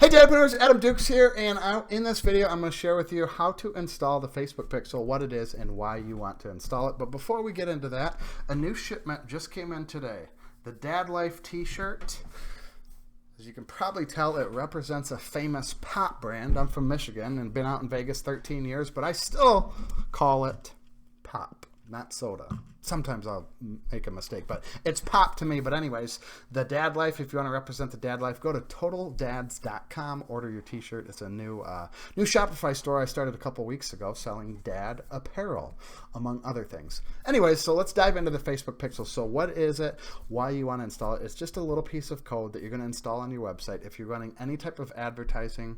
Hey Dadpreneurs, Adam Dukes here, and in this video I'm going to share with you how to install the Facebook Pixel, what it is, and why you want to install it. But before we get into that, a new shipment just came in today. The Dad Life t-shirt. As you can probably tell, it represents a famous pop brand. I'm from Michigan and been out in Vegas 13 years, but I still call it pop, not soda. Sometimes I'll make a mistake, but it's pop to me. But anyways, the Dad Life, if you want to represent the Dad Life, go to totaldads.com, order your t-shirt. It's a new Shopify store I started a couple weeks ago selling dad apparel, among other things. Anyways, so let's dive into the Facebook Pixel. So what is it? Why you want to install it? It's just a little piece of code that you're going to install on your website. If you're running any type of advertising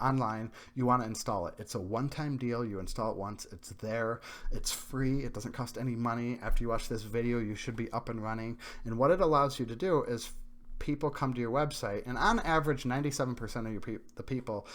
online, you want to install it. It's a one-time deal. You install it once. It's there. It's free. It doesn't cost any money. After you watch this video, you should be up and running. And what it allows you to do is people come to your website, and on average, 97% of the people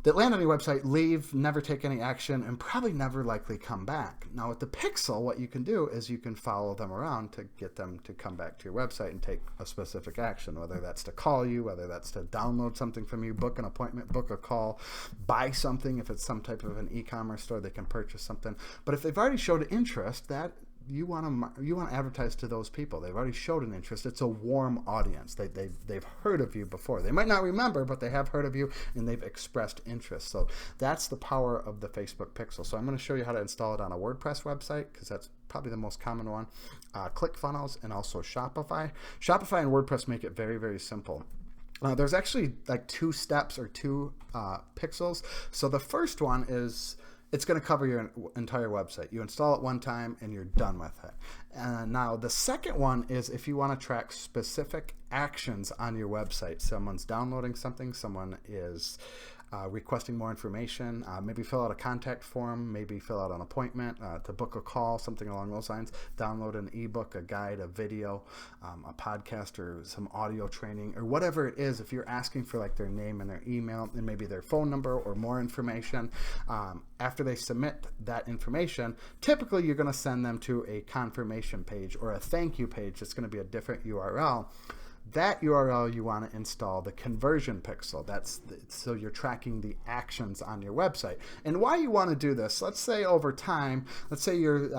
that land on your website leave, never take any action, and probably never likely come back. Now with the Pixel, what you can do is you can follow them around to get them to come back to your website and take a specific action, whether that's to call you, whether that's to download something from you, book an appointment, book a call, buy something. If it's some type of an e-commerce store, they can purchase something. But if they've already showed interest, that you want to advertise to those people. They've already showed an interest. It's a warm audience. They've heard of you before. They might not remember, but they have heard of you and they've expressed interest. So that's the power of the Facebook Pixel. So I'm going to show you how to install it on a WordPress website, because that's probably the most common one. Clickfunnels, and also Shopify. Shopify and WordPress make it very, very simple. There's actually like two steps or two pixels. So the first one is, it's going to cover your entire website. You install it one time and you're done with it. Now the second one is if you want to track specific actions on your website. Someone's downloading something, someone is requesting more information, maybe fill out a contact form, maybe fill out an appointment to book a call, something along those lines, download an ebook, a guide, a video, a podcast, or some audio training, or whatever it is. If you're asking for like their name and their email and maybe their phone number or more information, after they submit that information, typically you're going to send them to a confirmation page or a thank you page. It's going to be a different URL. That URL you want to install the conversion pixel. So you're tracking the actions on your website. And why you want to do this, let's say over time, let's say you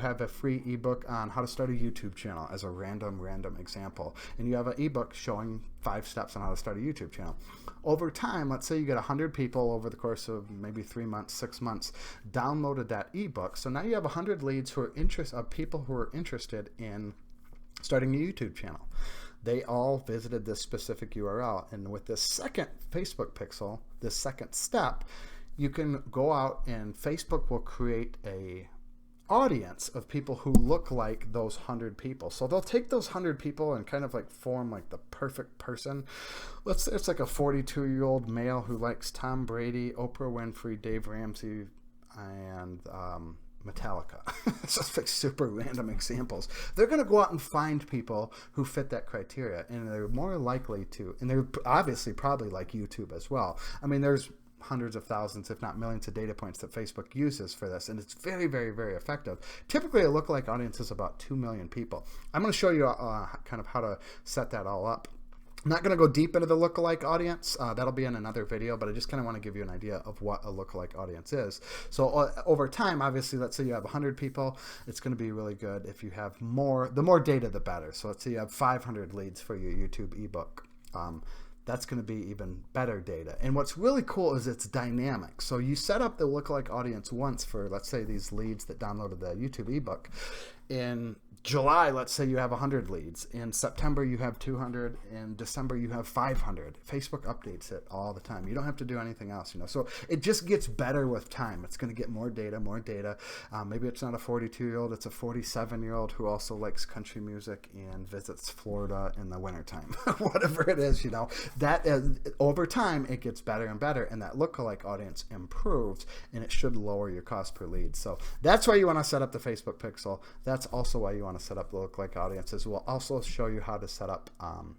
have a free ebook on how to start a YouTube channel as a random example, and you have an ebook showing 5 steps on how to start a YouTube channel. Over time, let's say you get 100 people over the course of maybe 3 months, 6 months, downloaded that ebook. So now you have 100 leads who are people who are interested in starting a YouTube channel. They all visited this specific URL. And with this second Facebook Pixel, this second step, you can go out and Facebook will create a audience of people who look like those 100 people. So they'll take those 100 people and kind of like form like the perfect person. Let's say it's like a 42-year-old male who likes Tom Brady, Oprah Winfrey, Dave Ramsey, and Metallica. It's just like super random examples. They're going to go out and find people who fit that criteria, and they're more likely to, and they're obviously probably like YouTube as well. I mean, there's hundreds of thousands, if not millions of data points that Facebook uses for this, and it's very, very, very effective. Typically, a lookalike audience is about 2 million people. I'm going to show you kind of how to set that all up. I'm not going to go deep into the lookalike audience. That'll be in another video, but I just kind of want to give you an idea of what a lookalike audience is. So over time, obviously, let's say you have 100 people, it's going to be really good if you have more. The more data, the better. So let's say you have 500 leads for your YouTube ebook. That's going to be even better data. And what's really cool is it's dynamic. So you set up the lookalike audience once for, let's say, these leads that downloaded the YouTube ebook. In July, let's say you have 100 leads. In September, you have 200. In December, you have 500. Facebook updates it all the time. You don't have to do anything else, you know. So it just gets better with time. It's going to get more data, more data. Maybe it's not a 42-year-old, it's a 47-year-old who also likes country music and visits Florida in the wintertime. Whatever it is, you know. That over time, it gets better and better, and that lookalike audience improves, and it should lower your cost per lead. So that's why you want to set up the Facebook Pixel. That's also why you want want to set up lookalike audiences. We'll also show you how to set up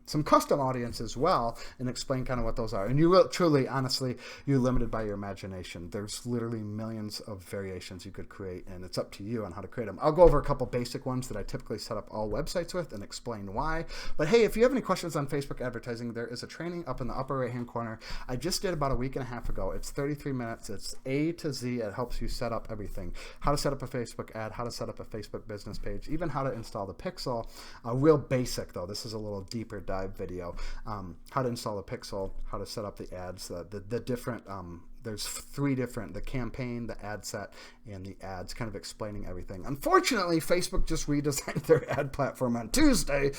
some custom audience as well and explain kind of what those are. And you will truly, honestly, you're limited by your imagination. There's literally millions of variations you could create, and it's up to you on how to create them. I'll go over a couple basic ones that I typically set up all websites with and explain why. But hey, if you have any questions on Facebook advertising, there is a training up in the upper right-hand corner. I just did about a week and a half ago. It's 33 minutes. It's A to Z. It helps you set up everything. How to set up a Facebook ad, how to set up a Facebook business page, even how to install the pixel. Real basic though. This is a little deeper dive video. How to install the pixel, how to set up the ads, the different there's three different, the campaign, the ad set, and the ads, kind of explaining everything. Unfortunately, Facebook just redesigned their ad platform on Tuesday,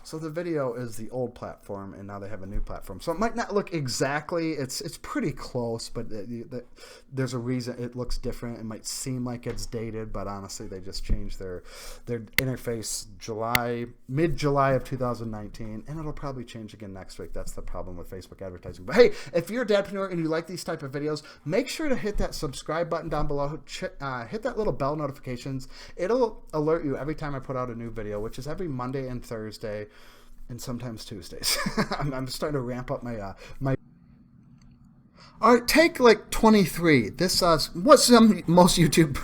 so the video is the old platform, and now they have a new platform. So it might not look exactly, it's pretty close, but there's a reason it looks different. It might seem like it's dated, but honestly, they just changed their interface mid-July of 2019, and it'll probably change again next week. That's the problem with Facebook advertising. But hey, if you're a dadpreneur and you like these type of videos, make sure to hit that subscribe button down below. Hit that little bell notifications. It'll alert you every time I put out a new video, which is every Monday and Thursday, and sometimes Tuesdays. I'm starting to ramp up my All right, take like 23. This what most YouTube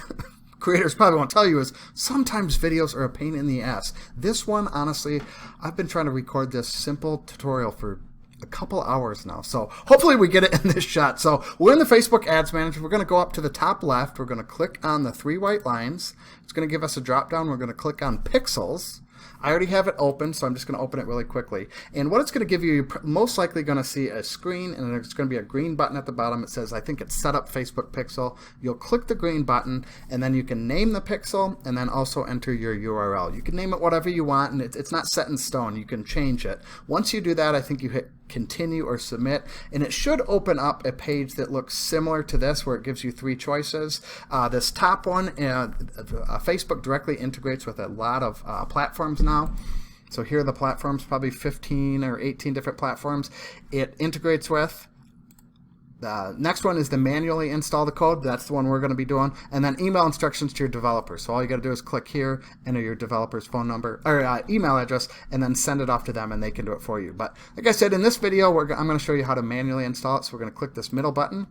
creators probably won't tell you is sometimes videos are a pain in the ass. This one, honestly, I've been trying to record this simple tutorial for a couple hours now, so hopefully we get it in this shot. So we're in the Facebook Ads Manager. We're going to go up to the top left. We're going to click on the three white lines. It's going to give us a drop down. We're going to click on Pixels. I already have it open, so I'm just going to open it really quickly. And what it's going to give you, you're most likely going to see a screen, and there's going to be a green button at the bottom. It says, I think it's set up Facebook Pixel. You'll click the green button, and then you can name the pixel, and then also enter your URL. You can name it whatever you want, and it's not set in stone. You can change it. Once you do that, I think you hit continue or submit, and it should open up a page that looks similar to this, where it gives you three choices. This top one, Facebook directly integrates with a lot of platforms now. So here are the platforms, probably 15 or 18 different platforms it integrates with. The next one is to manually install the code. That's the one we're going to be doing. And then email instructions to your developer. So all you got to do is click here, enter your developer's phone number or email address, and then send it off to them, and they can do it for you. But like I said, in this video, I'm going to show you how to manually install it. So we're going to click this middle button.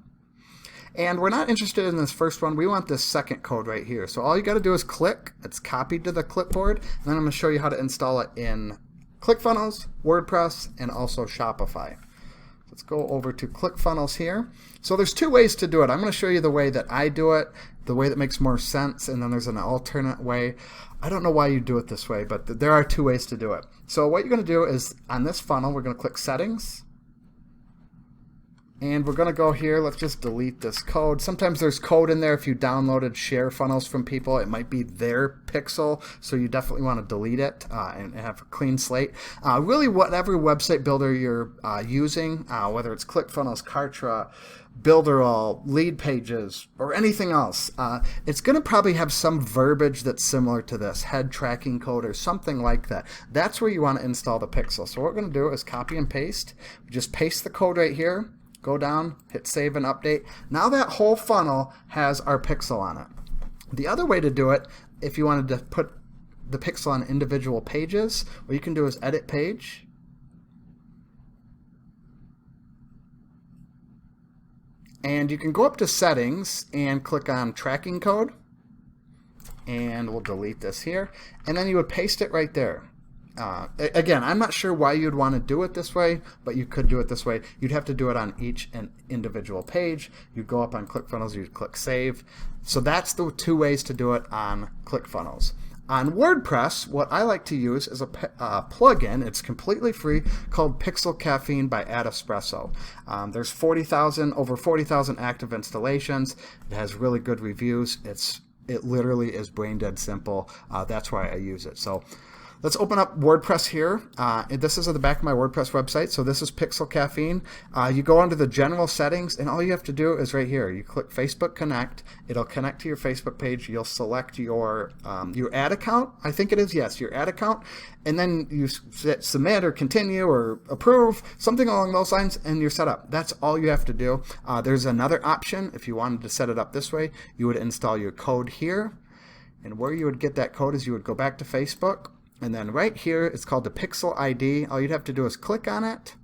And we're not interested in this first one. We want this second code right here. So all you got to do is click. It's copied to the clipboard. And then I'm going to show you how to install it in Clickfunnels, WordPress, and also Shopify. Let's go over to Clickfunnels here. So there's two ways to do it. I'm going to show you the way that I do it, the way that makes more sense, and then there's an alternate way. I don't know why you do it this way, but there are two ways to do it. So what you're going to do is on this funnel, we're going to click Settings. And we're going to go here. Let's just delete this code. Sometimes there's code in there if you downloaded share funnels from people. It might be their pixel, so you definitely want to delete it and have a clean slate. Really, whatever website builder you're using, whether it's Clickfunnels, Kartra, Builderall, Lead Pages, or anything else, it's going to probably have some verbiage that's similar to this, head tracking code or something like that. That's where you want to install the pixel. So what we're going to do is copy and paste. Just paste the code right here. Go down, hit save and update. Now that whole funnel has our pixel on it. The other way to do it, if you wanted to put the pixel on individual pages, what you can do is edit page. And you can go up to settings and click on tracking code. And we'll delete this here. And then you would paste it right there. Again, I'm not sure why you'd want to do it this way, but you could do it this way. You'd have to do it on each and individual page. You'd go up on ClickFunnels, you'd click Save. So that's the two ways to do it on ClickFunnels. On WordPress, what I like to use is a plugin. It's completely free, called Pixel Caffeine by Adespresso. There's over 40,000 active installations. It has really good reviews. It literally is brain dead simple. That's why I use it. So let's open up WordPress here. This is at the back of my WordPress website. So this is Pixel Caffeine. You go under the general settings, and all you have to do is right here. You click Facebook Connect. It'll connect to your Facebook page. You'll select your ad account. I think it is, yes, your ad account. And then you submit or continue or approve, something along those lines, and you're set up. That's all you have to do. There's another option. If you wanted to set it up this way, you would install your code here. And where you would get that code is you would go back to Facebook, and then right here it's called the Pixel ID. All you'd have to do is click on it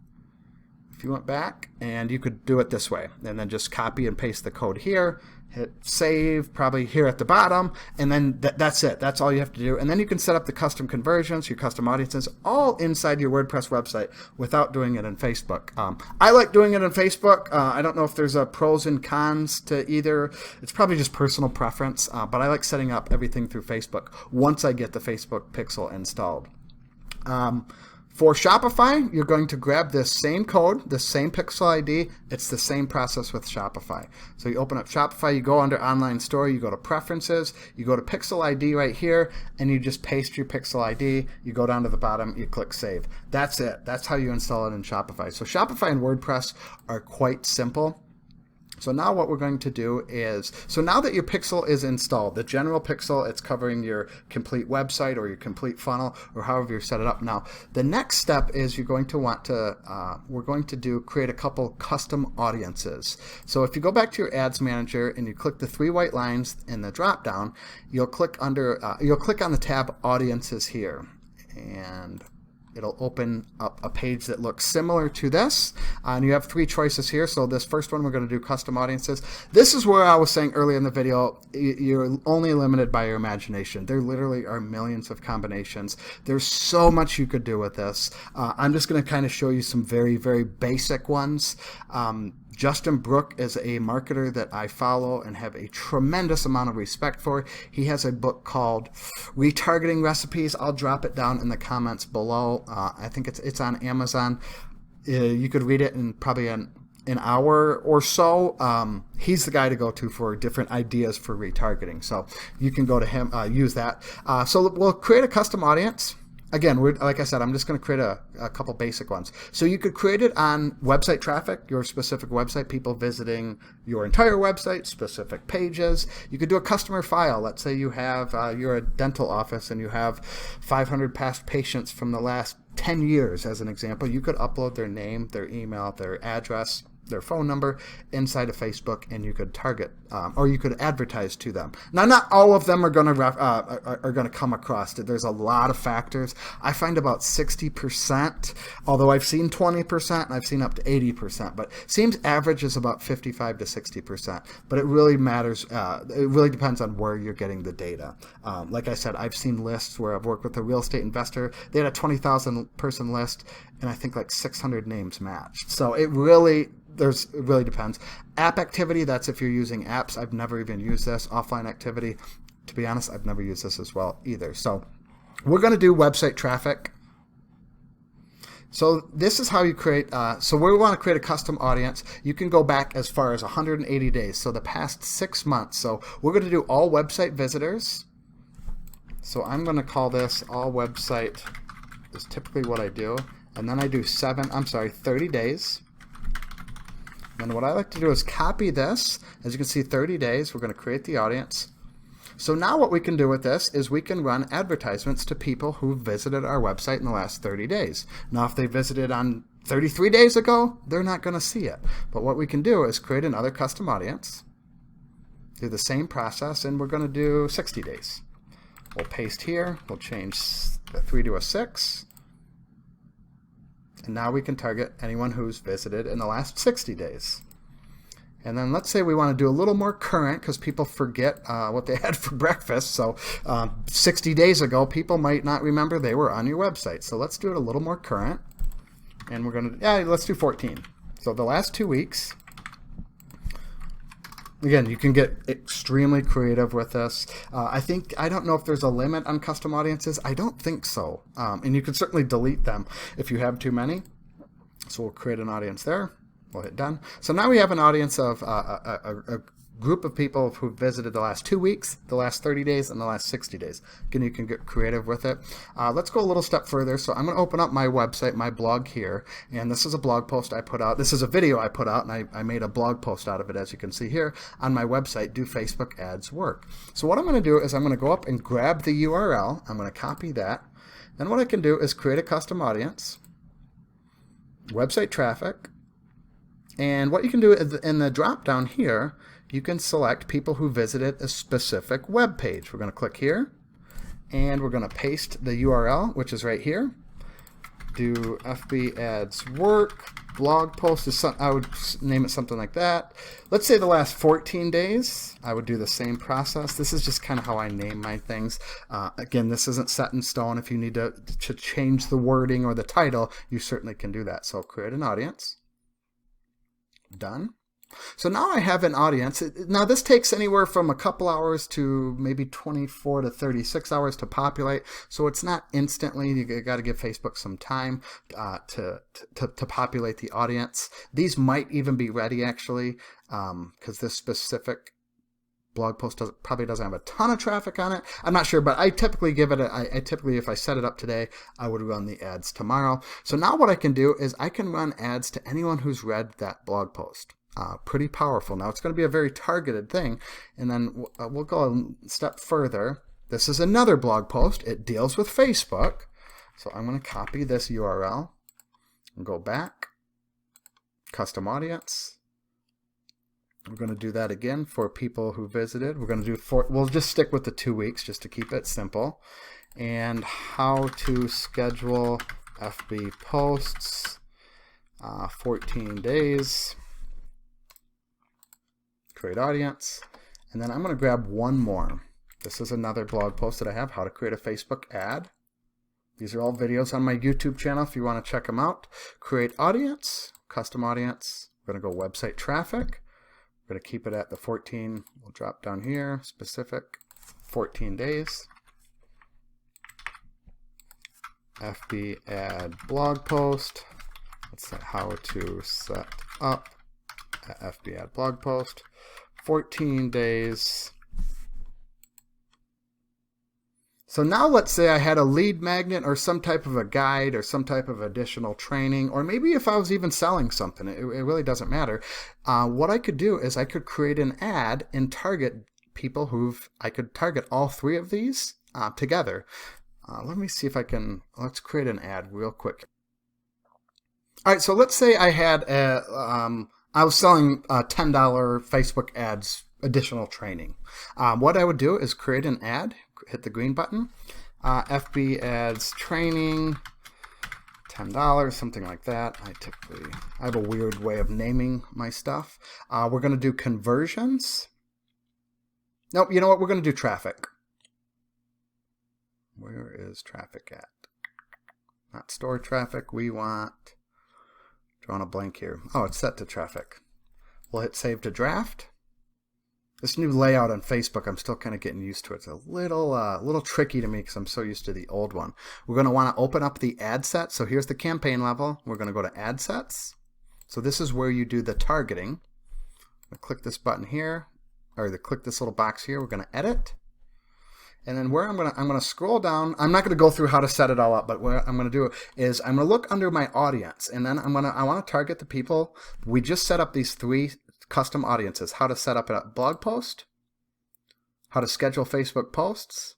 if you went back, and you could do it this way, and then just copy and paste the code here, hit save, probably here at the bottom, and then that's it. That's all you have to do. And then you can set up the custom conversions, your custom audiences, all inside your WordPress website without doing it in Facebook. I like doing it in Facebook. I don't know if there's a pros and cons to either. It's probably just personal preference, but I like setting up everything through Facebook once I get the Facebook Pixel installed. For Shopify, you're going to grab this same code, this same Pixel ID. It's the same process with Shopify. So you open up Shopify, you go under Online Store, you go to Preferences, you go to Pixel ID right here, and you just paste your Pixel ID. You go down to the bottom, you click Save. That's it. That's how you install it in Shopify. So Shopify and WordPress are quite simple. So now what we're going to do is, so now that your pixel is installed, the general pixel, it's covering your complete website or your complete funnel or however you set it up. Now, the next step is you're going to want to, we're going to create a couple custom audiences. So if you go back to your ads manager and you click the 3 white lines in the drop down, you'll click on the tab Audiences here. And it'll open up a page that looks similar to this, and you have 3 choices here. So this first one, we're going to do custom audiences. This is where I was saying earlier in the video, you're only limited by your imagination. There literally are millions of combinations. There's so much you could do with this. I'm just going to kind of show you some very, very basic ones. Justin Brook is a marketer that I follow and have a tremendous amount of respect for. He has a book called Retargeting Recipes. I'll drop it down in the comments below. I think it's on Amazon. You could read it in probably an hour or so. He's the guy to go to for different ideas for retargeting. So you can go to him, use that. So we'll create a custom audience. Again, like I said, I'm just going to create a couple basic ones. So you could create it on website traffic, your specific website, people visiting your entire website, specific pages. You could do a customer file. Let's say you have, you're a dental office and you have 500 past patients from the last 10 years, as an example. You could upload their name, their email, their address, their phone number inside of Facebook, and you could target or you could advertise to them. Now, not all of them are going to come across it. There's a lot of factors. I find about 60%, although I've seen 20% and I've seen up to 80%, but seems average is about 55 to 60%. But it really matters. It really depends on where you're getting the data. Like I said, I've seen lists where I've worked with a real estate investor. They had a 20,000 person list, and I think like 600 names matched. So it really depends. App activity, that's if you're using apps. I've never even used this. Offline activity, to be honest, I've never used this as well either. So we're going to do website traffic. So this is how you create, so we want to create a custom audience. You can go back as far as 180 days, so the past 6 months. So we're going to do all website visitors. So I'm going to call this all website, is typically what I do. And then I do 30 days. And what I like to do is copy this. As you can see, 30 days, we're going to create the audience. So now what we can do with this is we can run advertisements to people who visited our website in the last 30 days. Now, if they visited on 33 days ago, they're not going to see it. But what we can do is create another custom audience, do the same process, and we're going to do 60 days. We'll paste here. We'll change the 3 to a 6. And now we can target anyone who's visited in the last 60 days. And then let's say we want to do a little more current because people forget what they had for breakfast. So 60 days ago, people might not remember they were on your website. So let's do it a little more current. And we're going to, let's do 14. So the last 2 weeks. Again, you can get extremely creative with this. I don't know if there's a limit on custom audiences. I don't think so. And you can certainly delete them if you have too many. So we'll create an audience there. We'll hit done. So now we have an audience of a group of people who visited the last 2 weeks, the last 30 days, and the last 60 days. Again, you can get creative with it. Let's go a little step further. So I'm going to open up my website, my blog here, and this is a blog post I put out. This is a video I put out, and I made a blog post out of it, as you can see here on my website, Do Facebook Ads Work? So what I'm going to do is I'm going to go up and grab the URL. I'm going to copy that. Then what I can do is create a custom audience, website traffic, and what you can do is in the drop down here, you can select people who visited a specific web page. We're going to click here, and we're going to paste the URL, which is right here. Do FB ads work? Blog post is I would name it something like that. Let's say the last 14 days. I would do the same process. This is just kind of how I name my things. Again, this isn't set in stone. If you need to change the wording or the title, you certainly can do that. So create an audience. Done. So now I have an audience. Now this takes anywhere from a couple hours to maybe 24 to 36 hours to populate. So it's not instantly. You got to give Facebook some time to populate the audience. These might even be ready actually, because this specific blog post probably doesn't have a ton of traffic on it. I'm not sure, but I typically give it I typically, if I set it up today, I would run the ads tomorrow. So now what I can do is I can run ads to anyone who's read that blog post. Pretty powerful. Now it's going to be a very targeted thing, and then we'll go a step further. This is another blog post. It deals with Facebook. So I'm going to copy this URL and go back, custom audience. We're going to do that again for people who visited. We're going to do we'll just stick with the 2 weeks just to keep it simple. And how to schedule FB posts, 14 days. Create audience, and then I'm going to grab one more. This is another blog post that I have, how to create a Facebook ad. These are all videos on my YouTube channel if you want to check them out. Create audience, custom audience. We're going to go website traffic. We're going to keep it at the 14. We'll drop down here, specific, 14 days. FB ad blog post. Let's say how to set up an FB ad blog post. 14 days. So now let's say I had a lead magnet or some type of a guide or some type of additional training, or maybe if I was even selling something, it really doesn't matter. What I could do is I could create an ad and target people I could target all three of these together. Let me see if I can, let's create an ad real quick. All right, so let's say I had I was selling $10 Facebook ads additional training. What I would do is create an ad, hit the green button, FB ads training, $10, something like that. I have a weird way of naming my stuff. We're going to do conversions. Nope, you know what? We're going to do traffic. Where is traffic at? Not store traffic. We want... Drawing a blank here. Oh, it's set to traffic. We'll hit save to draft. This new layout on Facebook, I'm still kind of getting used to it. It's a little tricky to me because I'm so used to the old one. We're going to want to open up the ad set. So here's the campaign level. We're going to go to ad sets. So this is where you do the targeting. I'm going to click this button here, or click this little box here. We're going to edit. And then where I'm going to scroll down. I'm not going to go through how to set it all up, but what I'm going to do is I'm going to look under my audience, and then I want to target the people. We just set up these 3 custom audiences: how to set up a blog post, how to schedule Facebook posts,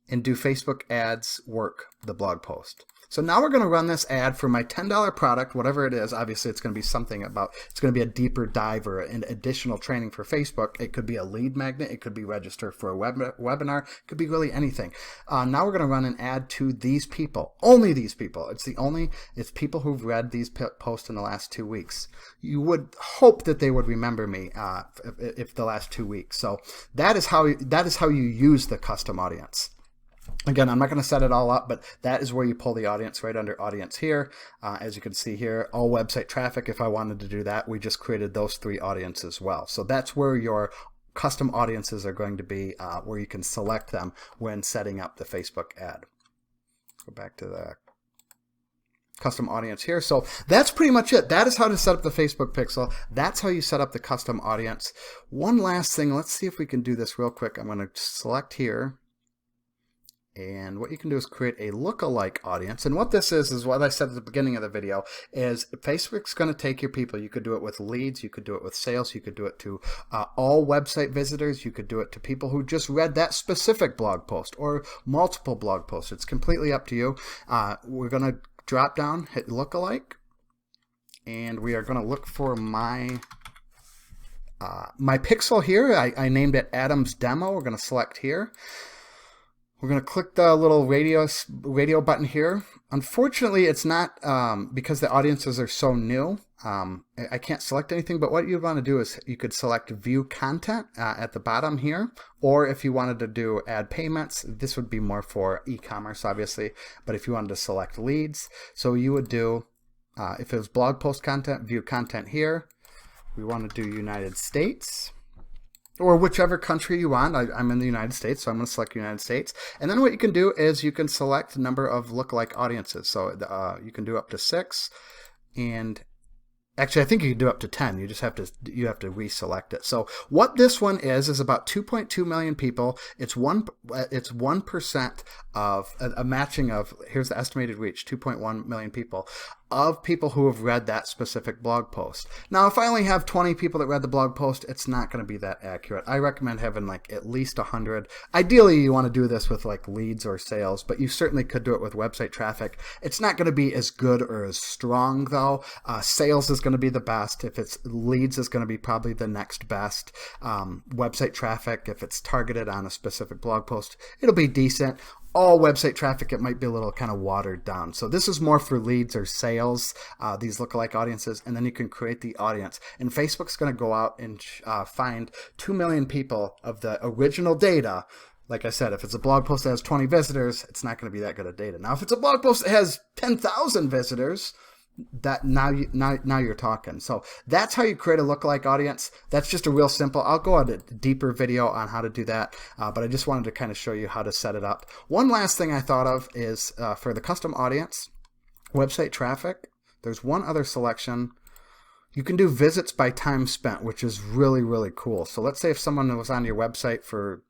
and do Facebook ads work the blog post. So now we're going to run this ad for my $10 product, whatever it is. Obviously, it's going to be something about, it's going to be a deeper dive or an additional training for Facebook. It could be a lead magnet. It could be register for a webinar. It could be really anything. Now we're going to run an ad to these people, only these people. It's people who've read these posts in the last 2 weeks. You would hope that they would remember me if the last 2 weeks. So that is how you use the custom audience. Again, I'm not going to set it all up, but that is where you pull the audience right under audience here. As you can see here, all website traffic, if I wanted to do that, we just created those 3 audiences as well. So that's where your custom audiences are going to be, where you can select them when setting up the Facebook ad. Let's go back to the custom audience here. So that's pretty much it. That is how to set up the Facebook pixel. That's how you set up the custom audience. One last thing. Let's see if we can do this real quick. I'm going to select here. And what you can do is create a lookalike audience. And what this is what I said at the beginning of the video, is Facebook's going to take your people. You could do it with leads. You could do it with sales. You could do it to all website visitors. You could do it to people who just read that specific blog post or multiple blog posts. It's completely up to you. We're going to drop down, hit lookalike, and we are going to look for my my pixel here, I named it Adam's Demo. We're going to select here. We're going to click the little radio button here. Unfortunately, it's not, because the audiences are so new, I can't select anything, but what you'd want to do is you could select View Content at the bottom here, or if you wanted to do Add Payments, this would be more for e-commerce, obviously, but if you wanted to select Leads, so you would do, if it was blog post content, View Content here. We want to do United States. Or whichever country you want. I'm in the United States, so I'm going to select United States. And then what you can do is you can select the number of lookalike audiences. So you can do up to 6, and actually I think you can do up to 10. You just have to reselect it. So what this one is about 2.2 million people. It's 1% of a matching of, here's the estimated reach, 2.1 million people, of people who have read that specific blog post. Now, if I only have 20 people that read the blog post, it's not going to be that accurate. I recommend having like at least 100. Ideally, you want to do this with like leads or sales, but you certainly could do it with website traffic. It's not going to be as good or as strong though. Sales is going to be the best. If it's leads, is going to be probably the next best. Website traffic, if it's targeted on a specific blog post, it'll be decent. All website traffic, it might be a little kind of watered down. So this is more for leads or sales, these lookalike audiences, and then you can create the audience. And Facebook's going to go out and find 2 million people of the original data. Like I said, if it's a blog post that has 20 visitors, it's not going to be that good of data. Now, if it's a blog post that has 10,000 visitors, that now you're talking. So that's how you create a lookalike audience. That's just a real simple. I'll go on a deeper video on how to do that, but I just wanted to kind of show you how to set it up. One last thing I thought of is for the custom audience, website traffic, there's one other selection. You can do visits by time spent, which is really, really cool. So let's say if someone was on your website for,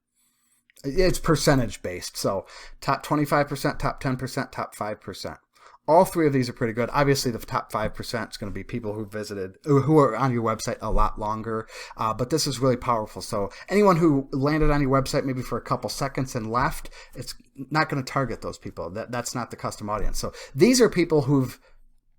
it's percentage based. So top 25%, top 10%, top 5%. All three of these are pretty good. Obviously, the top 5% is going to be people who visited, who are on your website a lot longer. But this is really powerful. So anyone who landed on your website maybe for a couple seconds and left, it's not going to target those people. That's not the custom audience. So these are people who've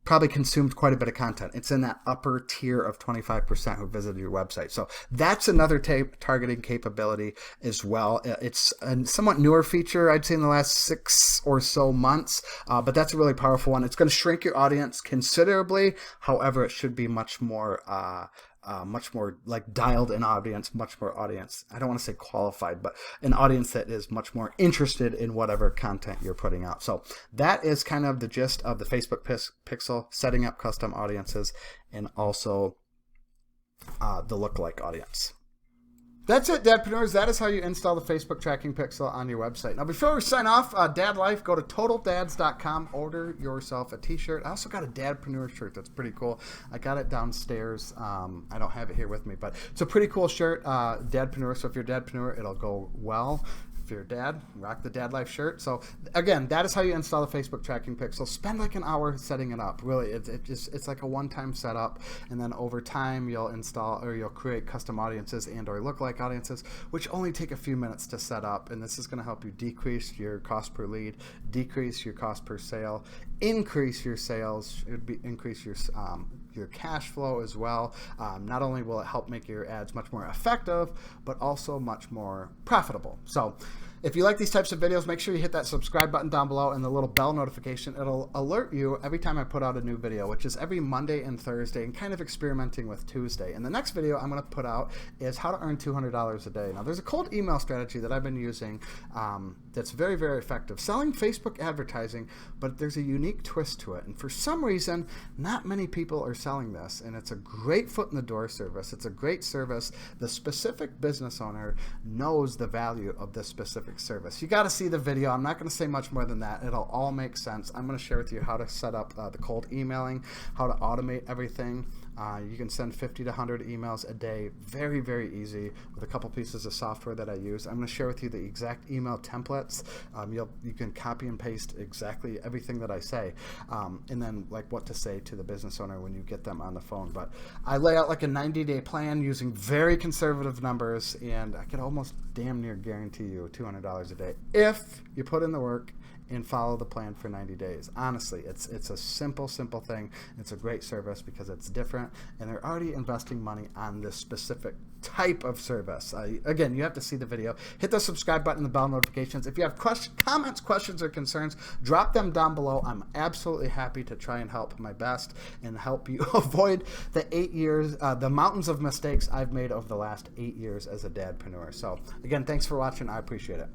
probably consumed quite a bit of content. It's in that upper tier of 25% who visited your website. So that's another targeting capability as well. It's a somewhat newer feature, I'd say in the last 6 or so months, but that's a really powerful one. It's going to shrink your audience considerably. However, it should be much more like dialed in audience, much more audience. I don't want to say qualified, but an audience that is much more interested in whatever content you're putting out. So that is kind of the gist of the Facebook Pixel, setting up custom audiences and also the lookalike audience. That's it, Dadpreneurs. That is how you install the Facebook tracking pixel on your website. Now, before we sign off, Dad Life, go to totaldads.com, order yourself a t-shirt. I also got a Dadpreneur shirt that's pretty cool. I got it downstairs. I don't have it here with me, but it's a pretty cool shirt, Dadpreneur. So if you're a Dadpreneur, it'll go well. If you're a dad, rock the Dad Life shirt. So again, that is how you install the Facebook tracking pixel. Spend like an hour setting it up. Really, it's like a one-time setup, and then over time you'll install or you'll create custom audiences and or lookalike audiences, which only take a few minutes to set up. And this is going to help you decrease your cost per lead, decrease your cost per sale, increase your sales, increase your cash flow as well. Not only will it help make your ads much more effective, but also much more profitable. So if you like these types of videos, make sure you hit that subscribe button down below and the little bell notification. It'll alert you every time I put out a new video, which is every Monday and Thursday, and kind of experimenting with Tuesday. And the next video I'm going to put out is how to earn $200 a day. Now, there's a cold email strategy that I've been using that's very, very effective. Selling Facebook advertising, but there's a unique twist to it. And for some reason, not many people are selling this. And it's a great foot in the door service. It's a great service. The specific business owner knows the value of this specific service. You got to see the video. I'm not going to say much more than that. It'll all make sense. I'm going to share with you how to set up the cold emailing, how to automate everything. You can send 50 to 100 emails a day. Very, very easy with a couple pieces of software that I use. I'm going to share with you the exact email templates. You can copy and paste exactly everything that I say, and then like what to say to the business owner when you get them on the phone. But I lay out like a 90-day plan using very conservative numbers, and I can almost damn near guarantee you $200 a day if you put in the work and follow the plan for 90 days. Honestly, it's a simple thing. It's a great service because it's different, and they're already investing money on this specific type of service. Again, you have to see the video. Hit the subscribe button, the bell notifications. If you have comments, questions, or concerns, drop them down below. I'm absolutely happy to try and help my best and help you avoid the 8 years, the mountains of mistakes I've made over the last 8 years as a dadpreneur. So again, thanks for watching. I appreciate it.